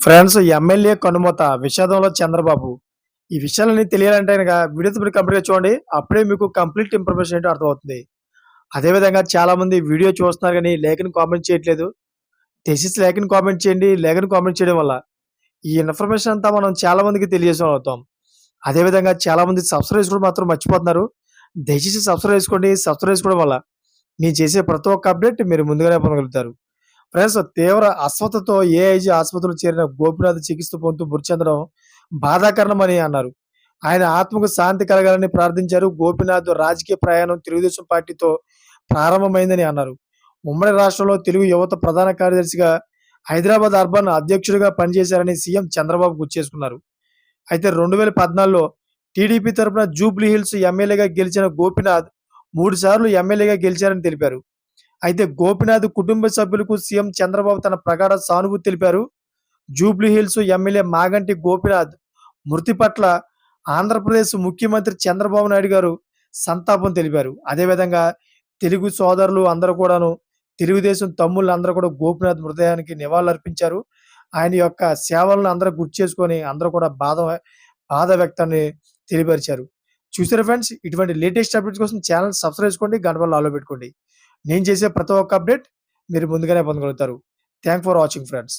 Friends MLA కనుమత విషాదంలో చంద్రబాబు. ఈ విషయాలన్నీ తెలియాలంటే గనక వీడియోతో మీరు కంప్లీట్‌గా చూడండి. అప్పుడే మీకు కంప్లీట్ ఇన్ఫర్మేషన్ ఏంటో అర్థమవుతుంది. అదే విధంగా చాలామంది వీడియో చూస్తున్నారు గానీ లేఖని కామెంట్ చేయట్లేదు. దయచేసి లేఖని కామెంట్ చేయండి. లేఖని కామెంట్ చేయడం వల్ల ఈ ఇన్ఫర్మేషన్ అంతా మనం చాలా మందికి తెలియజేసేవాళ్ళం అవుతాం. అదే విధంగా చాలామంది సబ్స్క్రైబ్ చేసుకోవడం మాత్రం మర్చిపోతున్నారు. దయచేసి సబ్స్క్రైబ్ చేసుకోండి. సబ్స్క్రైబ్ చేసుకోవడం వల్ల నేను చేసే ప్రతి ఒక్క అప్డేట్ మీరు ముందుగానే పొందగలుగుతారు. ఫ్రెండ్స్ తీవ్ర అస్వస్థతో ఏఐజీ ఆసుపత్రిలో చేరిన గోపినాథ్ చికిత్స పొందుతూ మృతి చెందడం బాధాకరణమని అన్నారు. ఆయన ఆత్మకు శాంతి కలగాలని ప్రార్థించారు. గోపినాథ్ రాజకీయ ప్రయాణం తెలుగుదేశం పార్టీతో ప్రారంభమైందని అన్నారు. ఉమ్మడి రాష్ట్రంలో తెలుగు యువత ప్రధాన కార్యదర్శిగా, హైదరాబాద్ అర్బన్ అధ్యక్షుడిగా పనిచేశారని సీఎం చంద్రబాబు గుర్తు చేసుకున్నారు. అయితే 2014లో టీడీపీ తరపున జూబ్లీ హిల్స్ ఎమ్మెల్యేగా గెలిచిన గోపినాథ్ 3 సార్లు ఎమ్మెల్యేగా గెలిచారని తెలిపారు. అయితే గోపినాథ్ కుటుంబ సభ్యులకు సీఎం చంద్రబాబు తన ప్రగాఢ సానుభూతి తెలిపారు. Jubilee hills MLA Maganti Gopinath మృతి పట్ల ఆంధ్రప్రదేశ్ ముఖ్యమంత్రి చంద్రబాబు నాయుడు గారు సంతాపం తెలిపారు. అదేవిధంగా తెలుగు సోదరులు అందరూ కూడాను, తెలుగుదేశం తమ్ముళ్ళు అందరూ కూడా గోపినాథ్ మృతదేహానికి నివాళులర్పించారు. ఆయన యొక్క సేవలను అందరూ గుర్తు చేసుకొని అందరూ కూడా బాధ వ్యక్తాన్ని తెలియపరిచారు. చూసారా ఫ్రెండ్స్, ఇటువంటి లేటెస్ట్ అప్డేట్స్ కోసం ఛానల్ సబ్స్క్రైబ్ చేసుకోండి, గంట బెల్ ఆల్‌లో పెట్టుకోండి. నేను చేసే ప్రతి ఒక్క అప్డేట్ మీరు ముందుగానే పొందగలుగుతారు. Thank for watching friends.